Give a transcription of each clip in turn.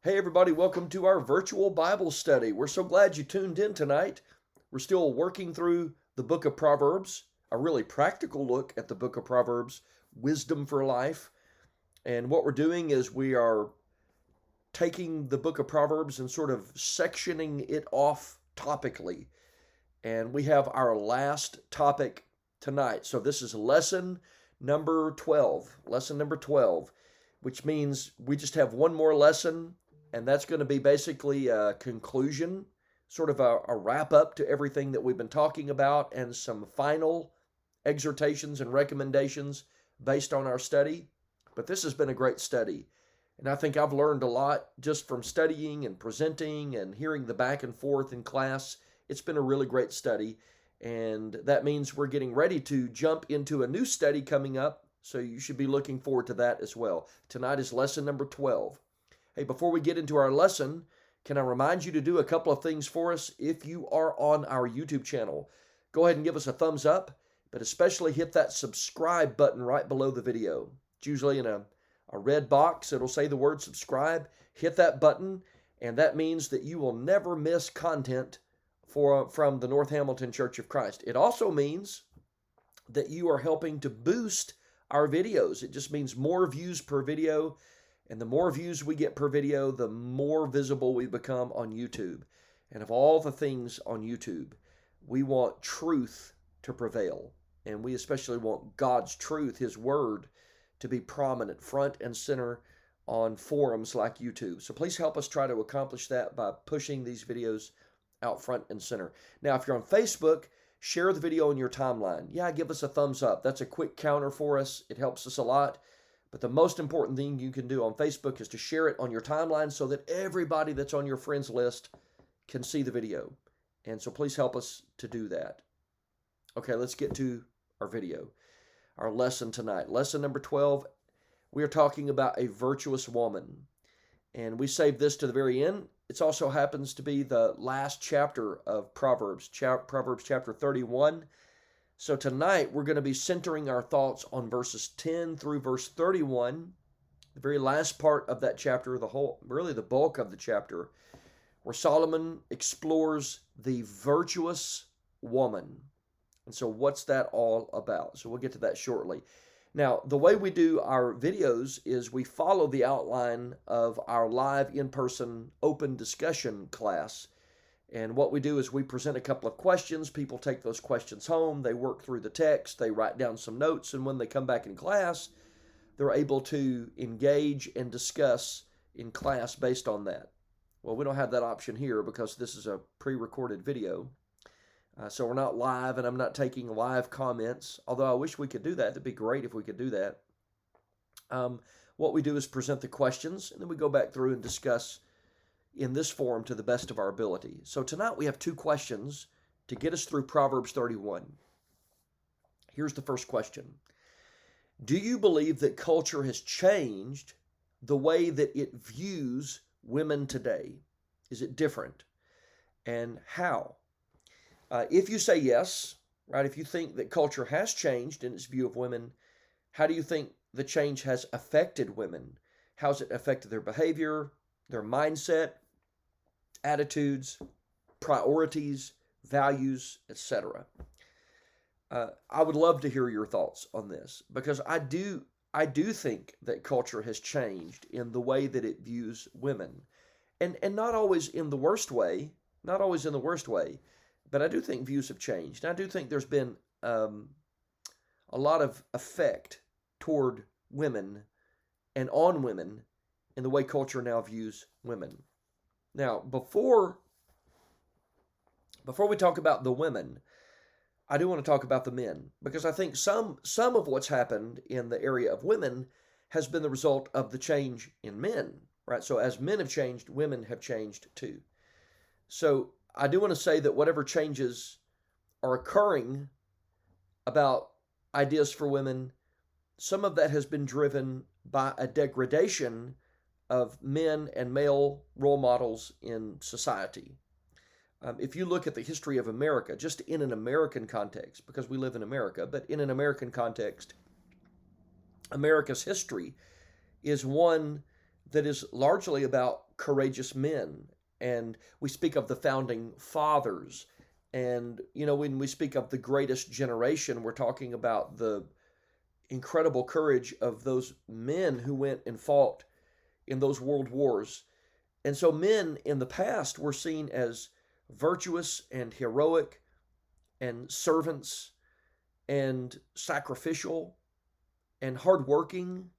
Hey, everybody, welcome to our virtual Bible study. We're so glad you tuned in tonight. We're still working through the book of Proverbs, a really practical look at the book of Proverbs, wisdom for life. And what we're doing is we are taking the book of Proverbs and sort of sectioning it off topically. And we have our last topic tonight. So this is lesson number 12, which means we just have one more lesson, and that's going to be basically a conclusion, sort of a wrap up to everything that we've been talking about, and some final exhortations and recommendations based on our study. But this has been a great study. And I think I've learned a lot just from studying and presenting and hearing the back and forth in class. It's been a really great study. And that means we're getting ready to jump into a new study coming up. So you should be looking forward to that as well. Tonight is lesson number 12. Hey, before we get into our lesson, can I remind you to do a couple of things for us if you are on our YouTube channel? Go ahead and give us a thumbs up, but especially hit that subscribe button right below the video. It's usually in a red box. It'll say the word subscribe. Hit that button, and that means that you will never miss content from the North Hamilton Church of Christ. It also means that you are helping to boost our videos. It just means more views per video. And the more views we get per video, the more visible we become on YouTube. And of all the things on YouTube, we want truth to prevail. And we especially want God's truth, His Word, to be prominent, front and center on forums like YouTube. So please help us try to accomplish that by pushing these videos out front and center. Now, if you're on Facebook, share the video on your timeline. Yeah, give us a thumbs up. That's a quick counter for us. It helps us a lot. But the most important thing you can do on Facebook is to share it on your timeline so that everybody that's on your friends list can see the video. And so please help us to do that. Okay, let's get to our video, our lesson tonight. Lesson number 12, we are talking about a virtuous woman. And we saved this to the very end. It also happens to be the last chapter of Proverbs, Proverbs chapter 31. So tonight we're going to be centering our thoughts on verses 10 through verse 31, the very last part of that chapter, really the bulk of the chapter, where Solomon explores the virtuous woman. And so what's that all about? So we'll get to that shortly. Now, the way we do our videos is we follow the outline of our live in-person open discussion class. And what we do is we present a couple of questions. People take those questions home. They work through the text. They write down some notes. And when they come back in class, they're able to engage and discuss in class based on that. Well, we don't have that option here because this is a pre-recorded video. So we're not live, and I'm not taking live comments, although I wish we could do that. That'd be great if we could do that. What we do is present the questions, and then we go back through and discuss in this form to the best of our ability. So tonight we have two questions to get us through Proverbs 31. Here's the first question. Do you believe that culture has changed the way that it views women today? Is it different? And how? If you say yes, right, if you think that culture has changed in its view of women, how do you think the change has affected women? How's it affected their behavior, their mindset, attitudes, priorities, values, etc.? I would love to hear your thoughts on this because I do think that culture has changed in the way that it views women, and not always in the worst way, but I do think views have changed. And I do think there's been a lot of effect toward women and on women in the way culture now views women. Now, before we talk about the women, I do want to talk about the men, because I think some of what's happened in the area of women has been the result of the change in men, right? So as men have changed, women have changed too. So I do want to say that whatever changes are occurring about ideas for women, some of that has been driven by a degradation of men and male role models in society. If you look at the history of America, just in an American context, because we live in America, but in an American context, America's history is one that is largely about courageous men. And we speak of the founding fathers. And, when we speak of the greatest generation, we're talking about the incredible courage of those men who went and fought in those world wars. And so men in the past were seen as virtuous and heroic and servants and sacrificial and hardworking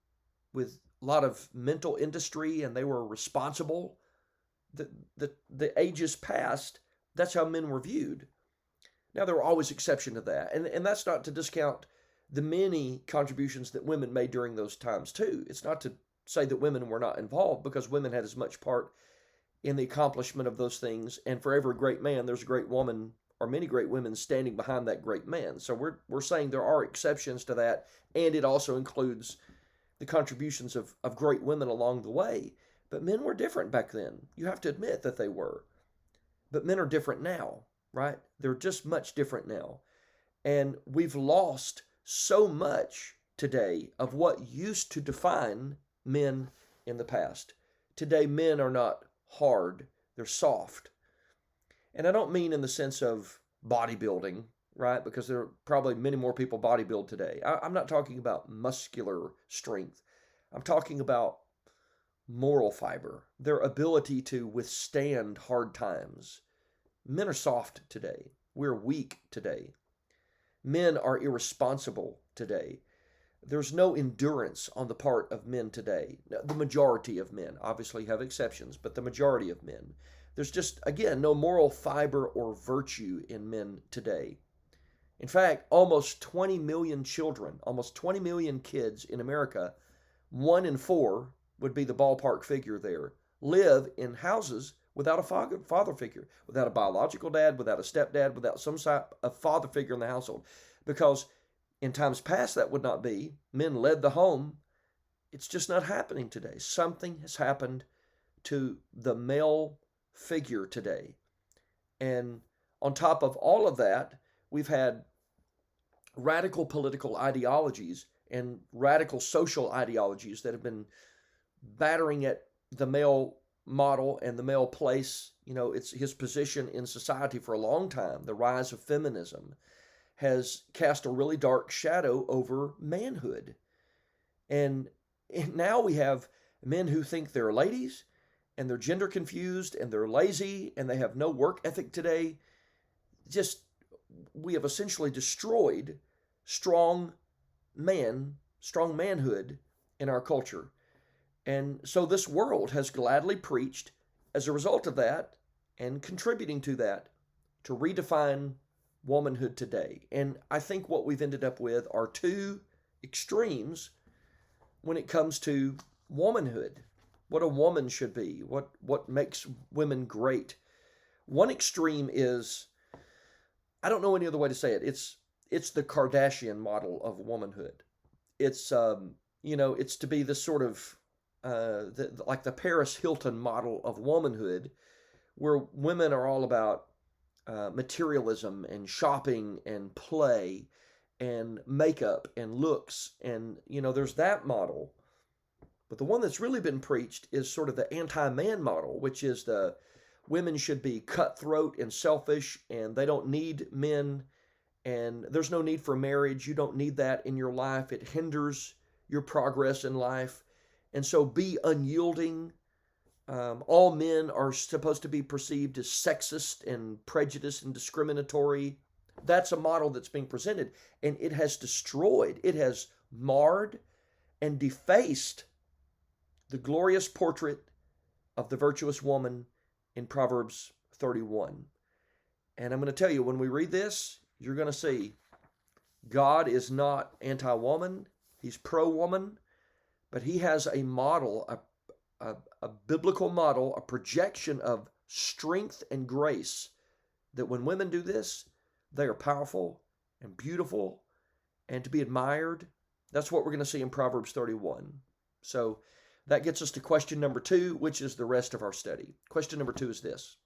with a lot of mental industry, and they were responsible. The ages past, that's how men were viewed. Now, there were always exceptions to that, and that's not to discount the many contributions that women made during those times too. It's not to say that women were not involved, because women had as much part in the accomplishment of those things. And for every great man, there's a great woman or many great women standing behind that great man. So we're saying there are exceptions to that, and it also includes the contributions of great women along the way. But men were different back then. You have to admit that they were. But men are different now, right? They're just much different now. And we've lost so much today of what used to define men in the past. Today, men are not hard, they're soft. And I don't mean in the sense of bodybuilding, right? Because there are probably many more people bodybuild today. I'm not talking about muscular strength. I'm talking about moral fiber, their ability to withstand hard times. Men are soft today. We're weak today. Men are irresponsible today. There's no endurance on the part of men today. The majority of men, obviously have exceptions, but the majority of men. There's just, again, no moral fiber or virtue in men today. In fact, almost 20 million children, almost 20 million kids in America, 1 in 4 would be the ballpark figure there, live in houses without a father figure, without a biological dad, without a stepdad, without some type of father figure in the household. Because in times past, that would not be. Men led the home. It's just not happening today. Something has happened to the male figure today. And on top of all of that, we've had radical political ideologies and radical social ideologies that have been battering at the male model and the male place. It's his position in society for a long time. The rise of feminism has cast a really dark shadow over manhood. And now we have men who think they're ladies, and they're gender confused, and they're lazy, and they have no work ethic today. We have essentially destroyed strong manhood in our culture. And so this world has gladly preached, as a result of that and contributing to that, to redefine womanhood today. And I think what we've ended up with are two extremes when it comes to womanhood, what a woman should be, what makes women great. One extreme is, I don't know any other way to say it, it's the Kardashian model of womanhood. It's it's to be this sort of like the Paris Hilton model of womanhood, where women are all about materialism and shopping and play and makeup and looks. And, there's that model. But the one that's really been preached is sort of the anti-man model, which is the women should be cutthroat and selfish, and they don't need men, and there's no need for marriage. You don't need that in your life. It hinders your progress in life. And so be unyielding. All men are supposed to be perceived as sexist and prejudiced and discriminatory. That's a model that's being presented, and it has destroyed, it has marred and defaced the glorious portrait of the virtuous woman in Proverbs 31. And I'm going to tell you, when we read this, you're going to see God is not anti-woman. He's pro-woman, but he has a model, a biblical model, a projection of strength and grace, that when women do this, they are powerful and beautiful and to be admired. That's what we're going to see in Proverbs 31. So that gets us to question number 2, which is the rest of our study. Question number 2 is this.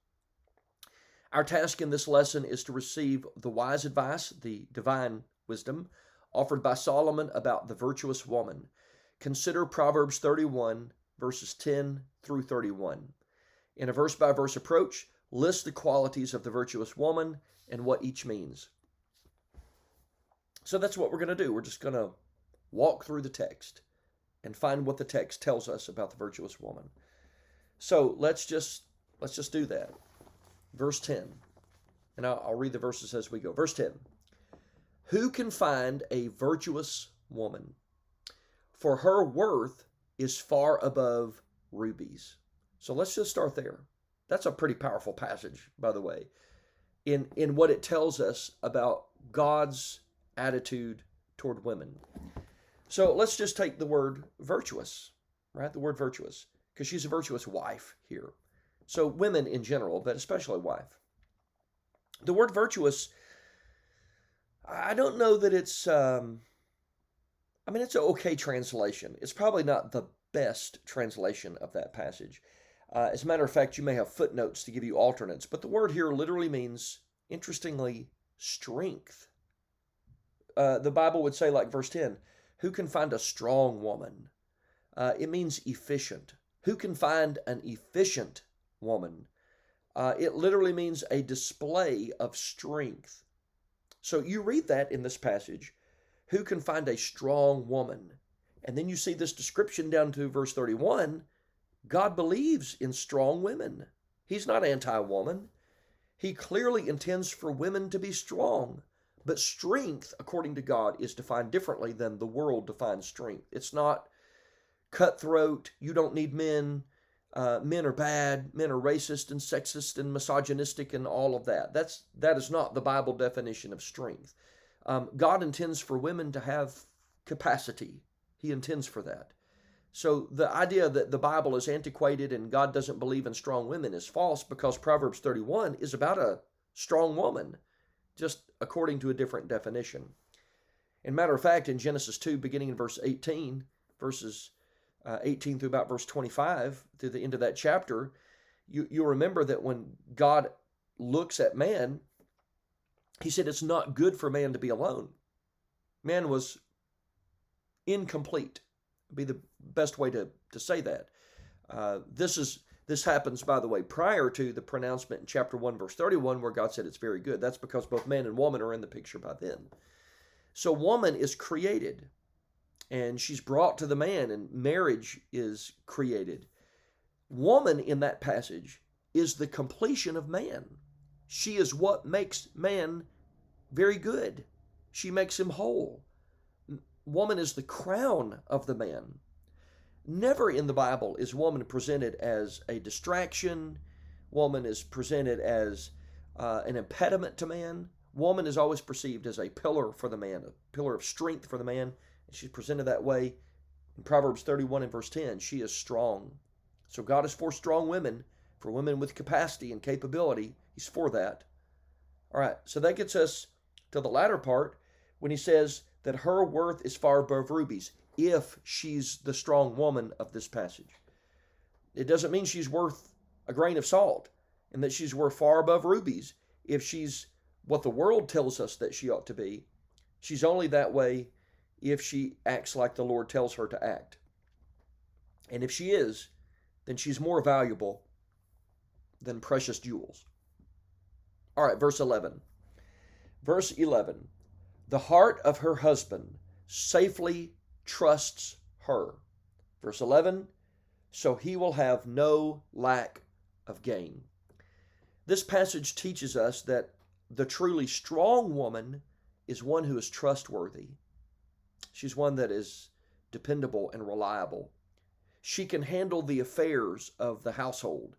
Our task in this lesson is to receive the wise advice, the divine wisdom, offered by Solomon about the virtuous woman. Consider Proverbs 31, verses 10 through 31. In a verse-by-verse approach, list the qualities of the virtuous woman and what each means. So that's what we're going to do. We're just going to walk through the text and find what the text tells us about the virtuous woman. So let's just do that. Verse 10. And I'll read the verses as we go. Verse 10. Who can find a virtuous woman? For her worth is far above rubies. So let's just start there. That's a pretty powerful passage, by the way, in what it tells us about God's attitude toward women. So let's just take the word virtuous, right? The word virtuous, because she's a virtuous wife here. So women in general, but especially wife. The word virtuous, I don't know that it's, it's an okay translation. It's probably not the best translation of that passage. As a matter of fact, you may have footnotes to give you alternates, but the word here literally means, interestingly, strength. The Bible would say, like verse 10, who can find a strong woman? It means efficient. Who can find an efficient woman? It literally means a display of strength. So you read that in this passage, who can find a strong woman? And then you see this description down to verse 31. God believes in strong women. He's not anti-woman. He clearly intends for women to be strong. But strength, according to God, is defined differently than the world defines strength. It's not cutthroat, you don't need men, men are bad, men are racist and sexist and misogynistic and all of that. That is not the Bible definition of strength. God intends for women to have capacity. He intends for that. So the idea that the Bible is antiquated and God doesn't believe in strong women is false, because Proverbs 31 is about a strong woman, just according to a different definition. And matter of fact, in Genesis 2, beginning in verse 18, verses 18 through about verse 25, through the end of that chapter, you'll remember that when God looks at man, he said it's not good for man to be alone. Man was incomplete, would be the best way to say that. This happens, by the way, prior to the pronouncement in chapter 1, verse 31, where God said it's very good. That's because both man and woman are in the picture by then. So woman is created, and she's brought to the man, and marriage is created. Woman in that passage is the completion of man. She is what makes man very good. She makes him whole. Woman is the crown of the man. Never in the Bible is woman presented as a distraction. Woman is presented as an impediment to man. Woman is always perceived as a pillar for the man, a pillar of strength for the man. And she's presented that way. In Proverbs 31 and verse 10, she is strong. So God is for strong women, for women with capacity and capability. He's for that. All right, so that gets us to the latter part when he says that her worth is far above rubies, if she's the strong woman of this passage. It doesn't mean she's worth a grain of salt and that she's worth far above rubies if she's what the world tells us that she ought to be. She's only that way if she acts like the Lord tells her to act. And if she is, then she's more valuable than precious jewels. All right, verse 11. Verse 11. The heart of her husband safely trusts her. Verse 11. So he will have no lack of gain. This passage teaches us that the truly strong woman is one who is trustworthy. She's one that is dependable and reliable. She can handle the affairs of the household.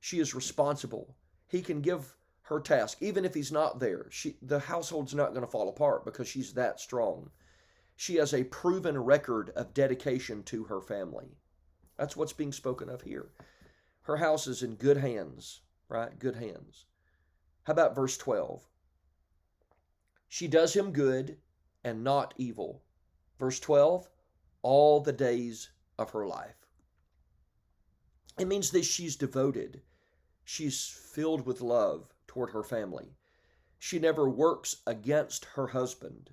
She is responsible. He can give her task. Even if he's not there, the household's not going to fall apart because she's that strong. She has a proven record of dedication to her family. That's what's being spoken of here. Her house is in good hands, right? Good hands. How about verse 12? She does him good and not evil. Verse 12, all the days of her life. It means that she's devoted. She's filled with love toward her family. She never works against her husband.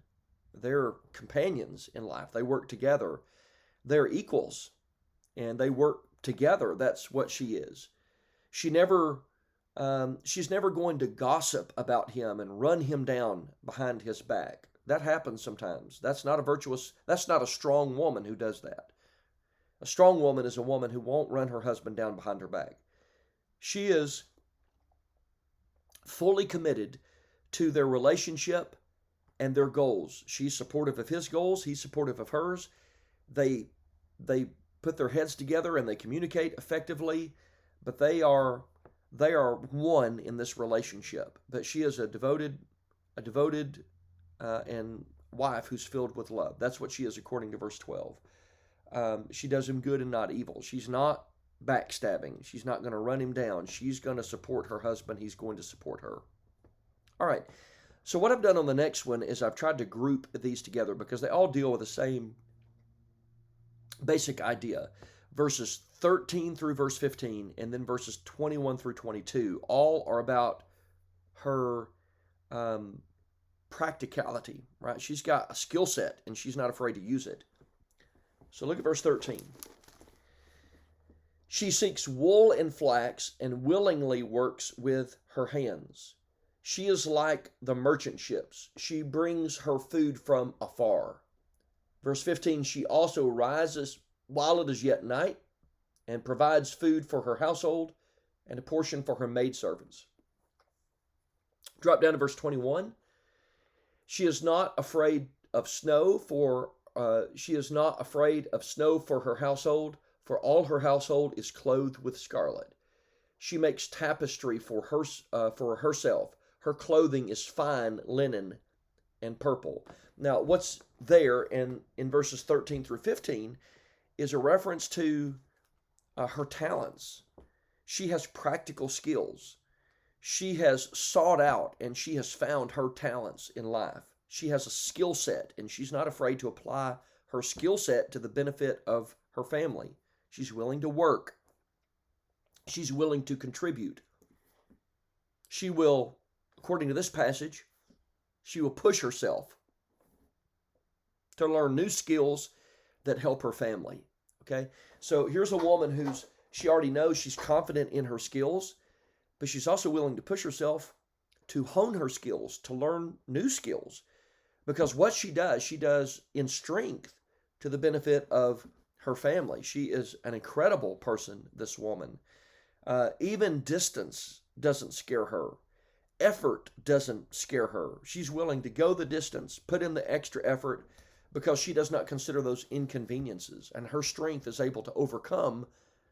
They're companions in life. They work together. They're equals. and they work together. That's what she is. She never, she's never going to gossip about him and run him down behind his back. That happens sometimes. That's not a virtuous, that's not a strong woman who does that. A strong woman is a woman who won't run her husband down behind her back. She is fully committed to their relationship and their goals. She's supportive of his goals, he's supportive of hers. They they put their heads together and they communicate effectively, but they are one in this relationship. But she is a devoted and wife who's filled with love. That's what she is according to verse 12. She does him good and not evil. She's not backstabbing. She's not going to run him down. She's going to support her husband. He's going to support her. All right. So what I've done on the next one is I've tried to group these together because they all deal with the same basic idea. Verses 13 through verse 15 and then verses 21 through 22 all are about her practicality, right? She's got a skill set and she's not afraid to use it. So look at verse 13. She seeks wool and flax and willingly works with her hands. She is like the merchant ships. She brings her food from afar. Verse 15, she also rises while it is yet night and provides food for her household and a portion for her maidservants. Drop down to verse 21. She is not afraid of snow for her household, for all her household is clothed with scarlet. She makes tapestry for herself. Her clothing is fine linen and purple. Now, what's there in verses 13 through 15 is a reference to her talents. She has practical skills. She has sought out and she has found her talents in life. She has a skill set and she's not afraid to apply her skill set to the benefit of her family. She's willing to work. She's willing to contribute. She will, according to this passage, she will push herself to learn new skills that help her family. Okay? So here's a woman she already knows she's confident in her skills, but she's also willing to push herself to hone her skills, to learn new skills. Because what she does in strength to the benefit of her family. She is an incredible person, this woman. Even distance doesn't scare her. Effort doesn't scare her. She's willing to go the distance, put in the extra effort, because she does not consider those inconveniences. And her strength is able to overcome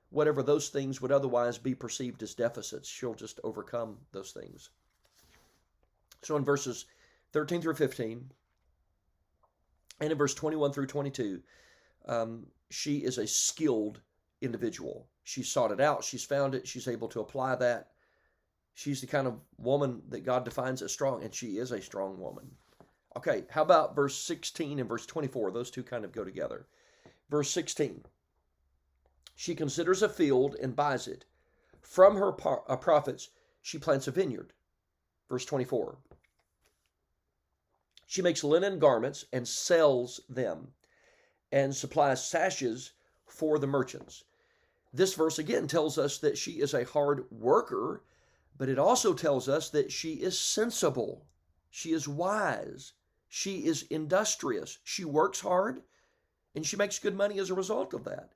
whatever those things would otherwise be perceived as deficits. She'll just overcome those things. So in verses 13 through 15, and in verse 21 through 22, she is a skilled individual. She sought it out. She's found it. She's able to apply that. She's the kind of woman that God defines as strong, and she is a strong woman. Okay, how about verse 16 and verse 24? Those two kind of go together. Verse 16, she considers a field and buys it. From her profits, she plants a vineyard. Verse 24, she makes linen garments and sells them and supplies sashes for the merchants. This verse again tells us that she is a hard worker, but it also tells us that she is sensible. She is wise. She is industrious. She works hard, and she makes good money as a result of that.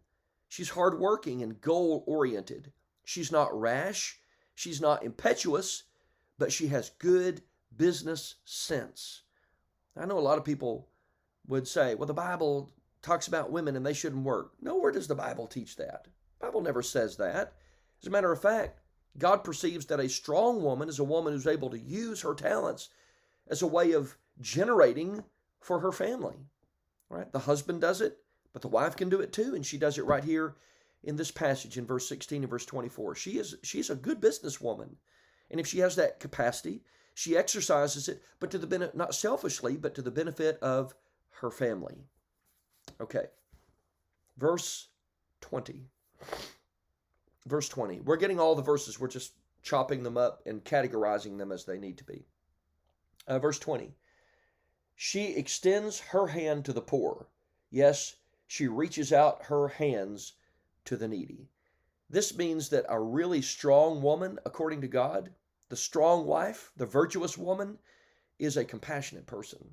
She's hardworking and goal-oriented. She's not rash. She's not impetuous, but she has good business sense. I know a lot of people would say, well, the Bible talks about women and they shouldn't work. Nowhere does the Bible teach that. The Bible never says that. As a matter of fact, God perceives that a strong woman is a woman who's able to use her talents as a way of generating for her family. Right? The husband does it, but the wife can do it too, and she does it right here in this passage in verse 16 and verse 24. She's a good businesswoman, and if she has that capacity, she exercises it, but to the benefit, not selfishly, but to the benefit of her family. Okay, verse 20. Verse 20. We're getting all the verses. We're just chopping them up and categorizing them as they need to be. Verse 20. She extends her hand to the poor. Yes, she reaches out her hands to the needy. This means that a really strong woman, according to God, the strong wife, the virtuous woman, is a compassionate person.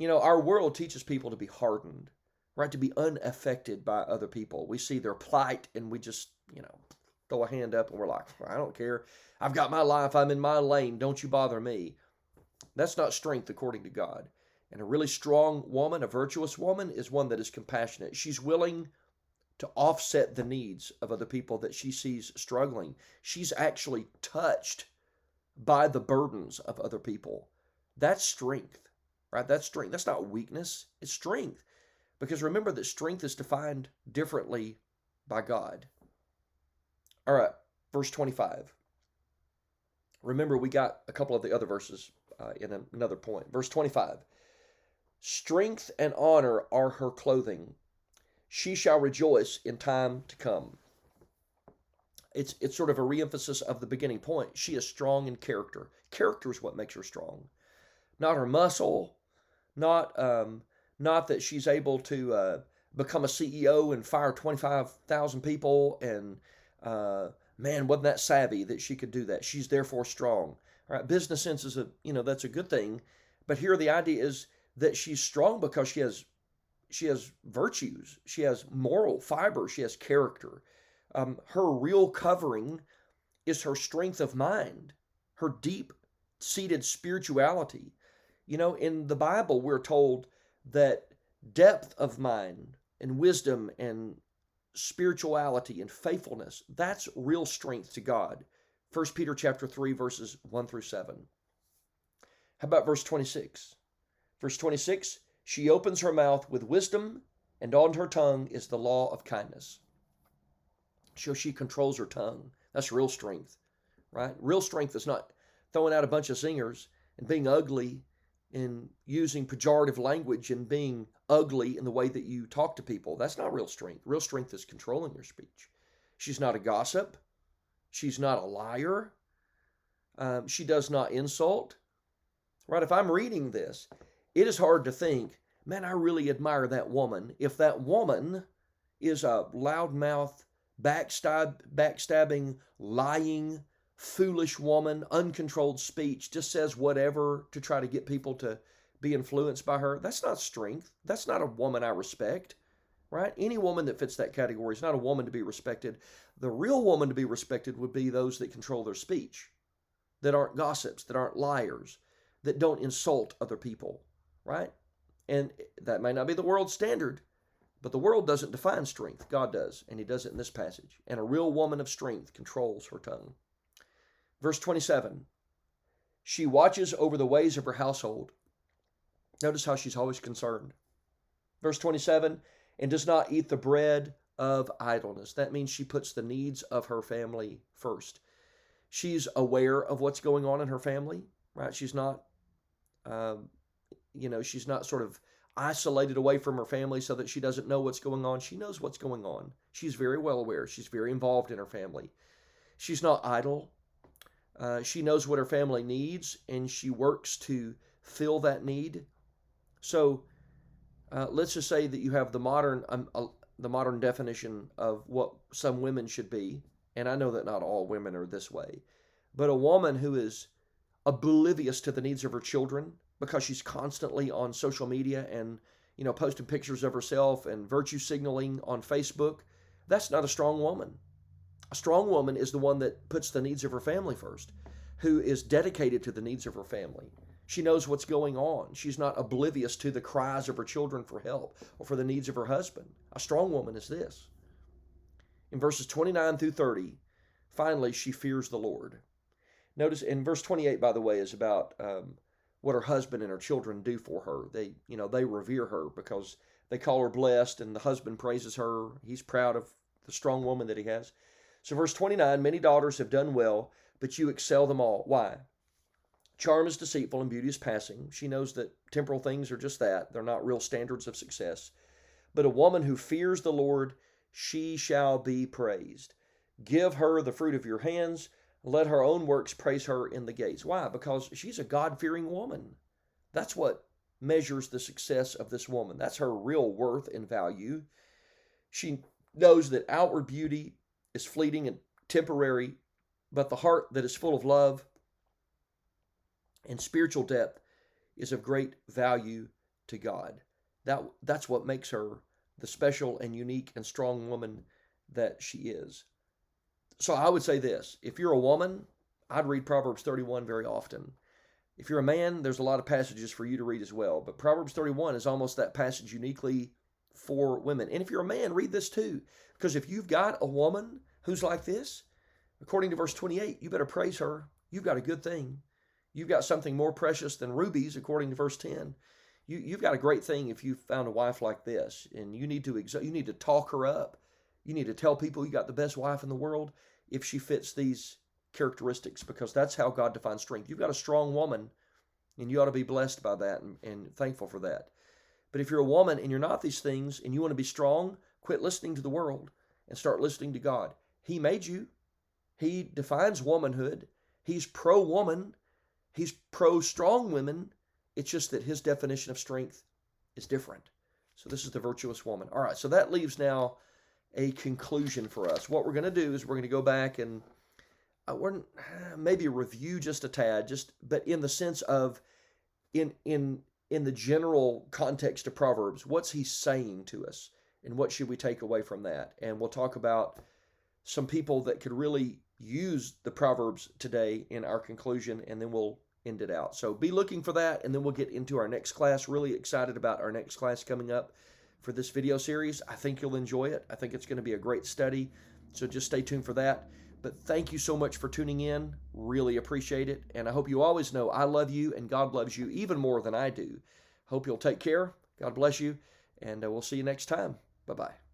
Our world teaches people to be hardened, right? To be unaffected by other people. We see their plight and we just, throw a hand up and we're like, I don't care. I've got my life. I'm in my lane. Don't you bother me. That's not strength according to God. And a really strong woman, a virtuous woman, is one that is compassionate. She's willing to offset the needs of other people that she sees struggling. She's actually touched by the burdens of other people. That's strength, right? That's strength. That's not weakness. It's strength. Because remember that strength is defined differently by God. All right, verse 25. Remember, we got a couple of the other verses in another point. Verse 25. Strength and honor are her clothing. She shall rejoice in time to come. It's sort of a reemphasis of the beginning point. She is strong in character. Character is what makes her strong. Not her muscle, not that she's able to become a CEO and fire 25,000 people and man, wasn't that savvy that she could do that. She's therefore strong. All right, business sense is that's a good thing, but here the idea is that she's strong because she has virtues, she has moral fiber, she has character. Her real covering is her strength of mind, her deep-seated spirituality. In the Bible, we're told that depth of mind and wisdom and spirituality and faithfulness, that's real strength to God. 1 Peter chapter 3, verses 1 through 7. How about verse 26? Verse 26, she opens her mouth with wisdom, and on her tongue is the law of kindness. So she controls her tongue. That's real strength, right? Real strength is not throwing out a bunch of zingers and being ugly and using pejorative language and being ugly in the way that you talk to people. That's not real strength. Real strength is controlling your speech. She's not a gossip. She's not a liar. She does not insult, right? If I'm reading this, it is hard to think, man, I really admire that woman. If that woman is a loudmouth, backstabbing, lying, foolish woman, uncontrolled speech, just says whatever to try to get people to be influenced by her, that's not strength. That's not a woman I respect, right? Any woman that fits that category is not a woman to be respected. The real woman to be respected would be those that control their speech, that aren't gossips, that aren't liars, that don't insult other people, right? And that may not be the world's standard, but the world doesn't define strength. God does, and he does it in this passage. And a real woman of strength controls her tongue. Verse 27, she watches over the ways of her household. Notice how she's always concerned. Verse 27, and does not eat the bread of idleness. That means she puts the needs of her family first. She's aware of what's going on in her family, right? She's not, she's not sort of isolated away from her family so that she doesn't know what's going on. She knows what's going on. She's very well aware. She's very involved in her family. She's not idle. She knows what her family needs, and she works to fill that need. So let's just say that you have the modern definition of what some women should be, and I know that not all women are this way, but a woman who is oblivious to the needs of her children because she's constantly on social media and posting pictures of herself and virtue signaling on Facebook, that's not a strong woman. A strong woman is the one that puts the needs of her family first, who is dedicated to the needs of her family. She knows what's going on. She's not oblivious to the cries of her children for help or for the needs of her husband. A strong woman is this. In verses 29 through 30, finally, she fears the Lord. Notice in verse 28, by the way, is about what her husband and her children do for her. They revere her because they call her blessed, and the husband praises her. He's proud of the strong woman that he has. So verse 29, many daughters have done well, but you excel them all. Why? Charm is deceitful and beauty is passing. She knows that temporal things are just that. They're not real standards of success. But a woman who fears the Lord, she shall be praised. Give her the fruit of your hands. Let her own works praise her in the gates. Why? Because she's a God-fearing woman. That's what measures the success of this woman. That's her real worth and value. She knows that outward beauty is fleeting and temporary, but the heart that is full of love and spiritual depth is of great value to God. That's what makes her the special and unique and strong woman that she is. So I would say this: if you're a woman, I'd read Proverbs 31 very often. If you're a man, there's a lot of passages for you to read as well. But Proverbs 31 is almost that passage uniquely for women. And if you're a man, read this too. Because if you've got a woman who's like this, according to verse 28, you better praise her. You've got a good thing. You've got something more precious than rubies, according to verse 10. You've got a great thing if you've found a wife like this. And you need to talk her up. You need to tell people you got the best wife in the world if she fits these characteristics, because that's how God defines strength. You've got a strong woman, and you ought to be blessed by that and thankful for that. But if you're a woman and you're not these things and you want to be strong, quit listening to the world and start listening to God. He made you. He defines womanhood. He's pro-woman. He's pro-strong women. It's just that his definition of strength is different. So this is the virtuous woman. All right, so that leaves now a conclusion for us. What we're going to do is we're going to go back and we're maybe review just a tad, but in the sense of in the general context of Proverbs, what's he saying to us, and what should we take away from that? And we'll talk about some people that could really use the Proverbs today in our conclusion, and then we'll end it out. So be looking for that, and then we'll get into our next class. Really excited about our next class coming up for this video series. I think you'll enjoy it. I think it's going to be a great study. So just stay tuned for that. But thank you so much for tuning in. Really appreciate it. And I hope you always know I love you and God loves you even more than I do. Hope you'll take care. God bless you. And we'll see you next time. Bye-bye.